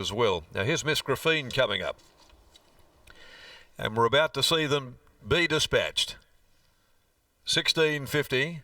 as well. Now here's Miss Graphene coming up. And we're about to see them be dispatched. 16.50.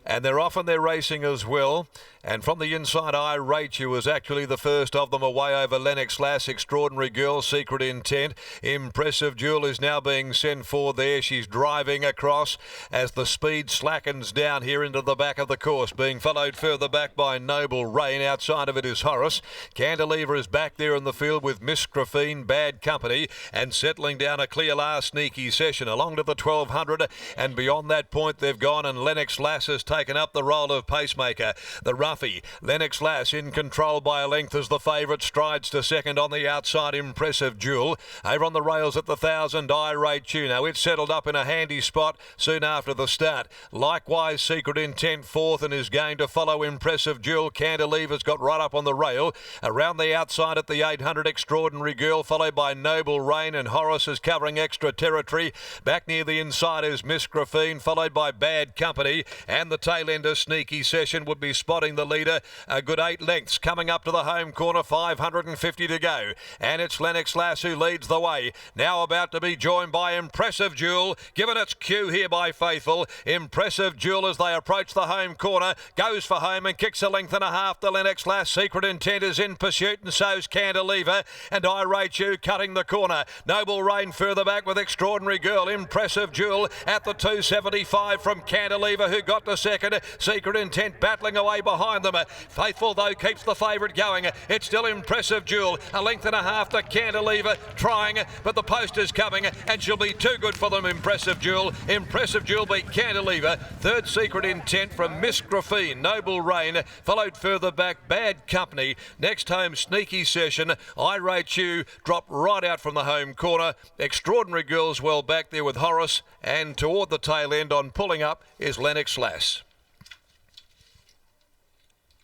And they're off and they're racing as well. And from the inside, I Rate You was actually the first of them away over Lennox Lass. Extraordinary Girl, Secret Intent. Impressive Jewel is now being sent forward there. She's driving across as the speed slackens down here into the back of the course, being followed further back by Noble Rain. Outside of it is Horace. Cantilever is back there in the field with Miss Graphene, Bad Company, and settling down a clear last Sneaky Session along to the 1200. And beyond that point, they've gone, and Lennox Lass has taken up the role of pacemaker. The Ruffy, Lennox Lass in control by a length as the favourite, strides to second on the outside. Impressive Jewel over on the rails at the 1,000. I Rate You. Now it's settled up in a handy spot soon after the start. Likewise, Secret Intent fourth and is going to follow Impressive Jewel. Cantilever's got right up on the rail. Around the outside at the 800, Extraordinary Girl, followed by Noble Rain, and Horace is covering extra territory. Back near the inside is Miss Graphene, followed by Bad Company, and the tail ender Sneaky Session would be spotting the leader. A good 8 lengths coming up to the home corner, 550 to go. And it's Lennox Lass who leads the way. Now about to be joined by Impressive Jewel, given its cue here by Faithful. Impressive Jewel, as they approach the home corner, goes for home and kicks a length and a half to Lennox Lass. Secret Intent is in pursuit, and so's Cantilever, and I Rate You cutting the corner. Noble Rain further back with Extraordinary Girl. Impressive Jewel at the 275 from Cantilever, who got to second. Secret Intent battling away behind them. Faithful, though, keeps the favourite going. It's still Impressive Jewel. A length and a half to Cantilever, trying, but the post is coming, and she'll be too good for them, Impressive Jewel. Impressive Jewel beat Cantilever. Third, Secret Intent from Miss Graphene. Noble Rain, followed further back, Bad Company. Next home, Sneaky Session. I Rate You dropped right out from the home corner. Extraordinary Girl's well back there with Horace, and toward the tail end on pulling up is Lennox Lass.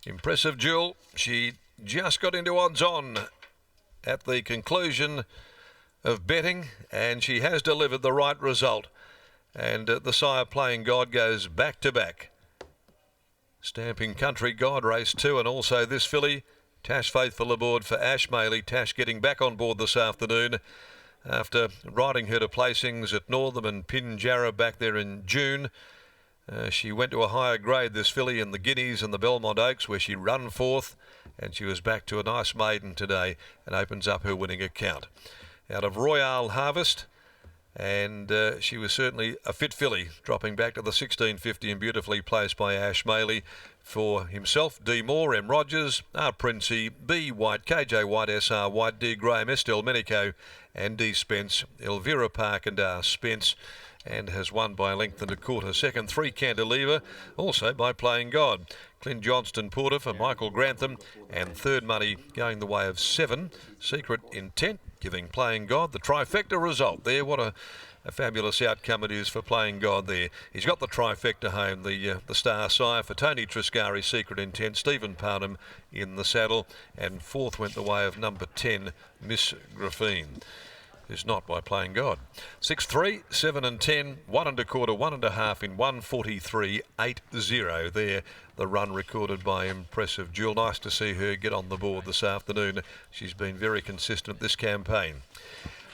Impressive Jewel, she just got into odds on at the conclusion of betting, and she has delivered the right result. And the sire Playing God goes back to back. Stamping Country God race 2, and also this filly, Tash Faithful aboard for Ash Maley. Tash getting back on board this afternoon after riding her to placings at Northam and Pinjarra back there in June. She went to a higher grade, this filly, in the Guineas and the Belmont Oaks, where she run fourth, and she was back to a nice maiden today and opens up her winning account. Out of Royale Harvest, and she was certainly a fit filly, dropping back to the 16.50 and beautifully placed by Ash Maley. For himself, D. Moore, M. Rogers, R. Princey, B. White, KJ White, S.R. White, D. Graham, Estelle Menico, and D. Spence, Elvira Park and R. Spence, and has won by a length and a quarter. Second, 3, Cantilever, also by Playing God. Clint Johnston Porter for Michael Grantham, and third money going the way of 7, Secret Intent, giving Playing God the trifecta result there. What a fabulous outcome it is for Playing God there. He's got the trifecta home, the star sire for Tony Triscari, Secret Intent, Stephen Parnham in the saddle, and fourth went the way of number 10, Miss Graphene, who's not by Playing God. 6, 3, 7 and 10, 1 and a quarter, 1 and a half in 1:43.80 there. The run recorded by Impressive Jewel. Nice to see her get on the board this afternoon. She's been very consistent this campaign.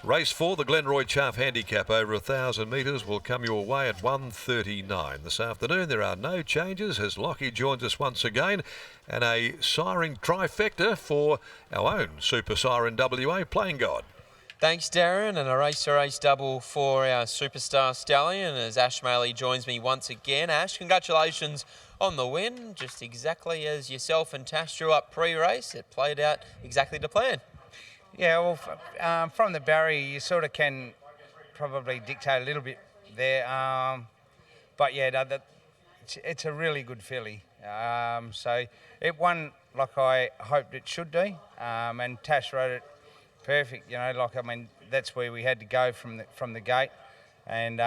Race 4, the Glenroy Chaff Handicap over 1,000 metres, will come your way at 1:39 this afternoon. There are no changes as Lockie joins us once again, and a siring trifecta for our own Super Siren WA, Playing God. Thanks, Darren, and a race-to-race double for our superstar stallion as Ash Maley joins me once again. Ash, congratulations on the win, just exactly as yourself and Tash drew up pre-race. It played out exactly to plan. Yeah, well, from the barrier, you sort of can probably dictate a little bit there. But yeah, it's a really good filly. So it won like I hoped it should do, and Tash rode it perfect. You know, like, I mean, that's where we had to go from the gate, and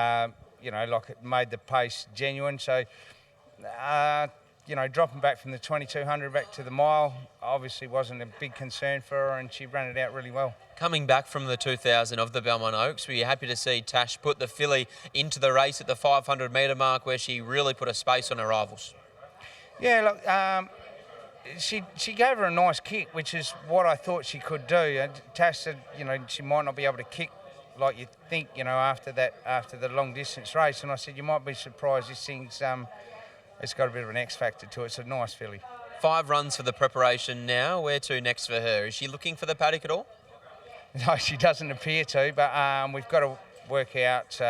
you know, like, it made the pace genuine. So you know, dropping back from the 2200 back to the mile obviously wasn't a big concern for her, and she ran it out really well. Coming back from the 2000 of the Belmont Oaks, were you happy to see Tash put the filly into the race at the 500 metre mark, where she really put a space on her rivals? Yeah, look, She gave her a nice kick, which is what I thought she could do. And Tash said, she might not be able to kick like you think, after the long distance race. And I said, you might be surprised. This thing's it's got a bit of an X factor to it. It's a nice filly. 5 runs for the preparation now. Where to next for her? Is she looking for the paddock at all? No, she doesn't appear to. But we've got to work out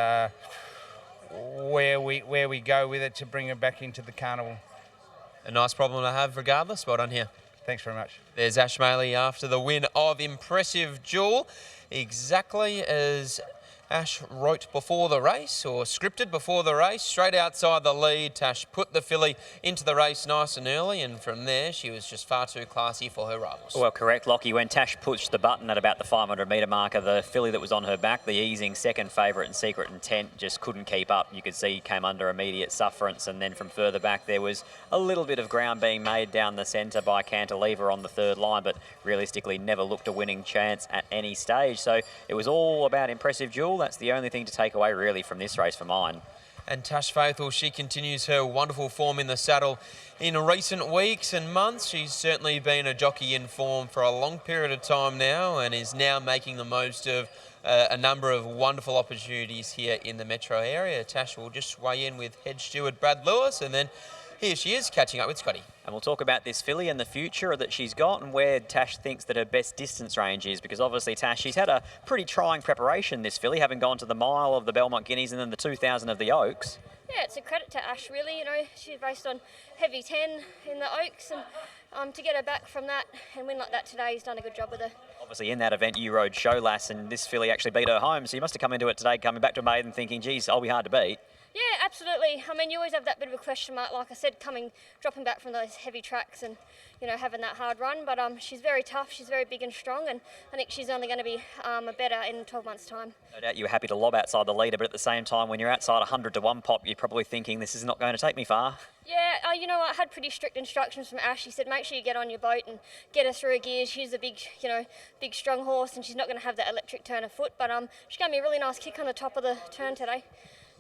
where we go with it to bring her back into the carnival. A nice problem to have regardless. Well done here. Thanks very much. There's Ash Maley after the win of Impressive Jewel. Exactly as Ash wrote before the race, or scripted before the race, straight outside the lead. Tash put the filly into the race nice and early, and from there she was just far too classy for her rivals. Well, correct, Lockie. When Tash pushed the button at about the 500-metre marker, the filly that was on her back, the easing second favourite and Secret Intent, just couldn't keep up. You could see came under immediate sufferance, and then from further back there was a little bit of ground being made down the centre by Cantilever on the third line, but realistically never looked a winning chance at any stage. So it was all about Impressive Jewel. That's the only thing to take away really from this race for mine. And Tash Faithful, she continues her wonderful form in the saddle in recent weeks and months. She's certainly been a jockey in form for a long period of time now, and is now making the most of a number of wonderful opportunities here in the metro area. Tash will just weigh in with head steward Brad Lewis, and then here she is catching up with Scotty. And we'll talk about this filly and the future that she's got and where Tash thinks that her best distance range is, because obviously Tash, she's had a pretty trying preparation, this filly, having gone to the mile of the Belmont Guineas and then the 2000 of the Oaks. Yeah, it's a credit to Ash, really. She's raced on heavy 10 in the Oaks, and to get her back from that and win like that today, he's done a good job with her. Obviously in that event you rode Showlass, and this filly actually beat her home, so you must have come into it today, coming back to Maiden thinking, geez, I'll be hard to beat. Yeah, absolutely. You always have that bit of a question mark, like I said, dropping back from those heavy tracks and, having that hard run. But she's very tough, she's very big and strong, and I think she's only going to be better in 12 months' time. No doubt you were happy to lob outside the leader, but at the same time, when you're outside 100 to 1 pop, you're probably thinking this is not going to take me far. Yeah, I had pretty strict instructions from Ash. He said, make sure you get on your boat and get her through her gears. She's a big, big strong horse, and she's not going to have that electric turn of foot. But she gave me a really nice kick on the top of the turn today.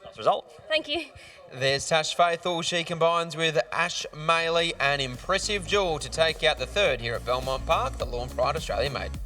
Nice result. Thank you. There's Tash Faithful. She combines with Ash Maley and Impressive Jewel to take out the third here at Belmont Park, the Lawn Pride Australia Maiden.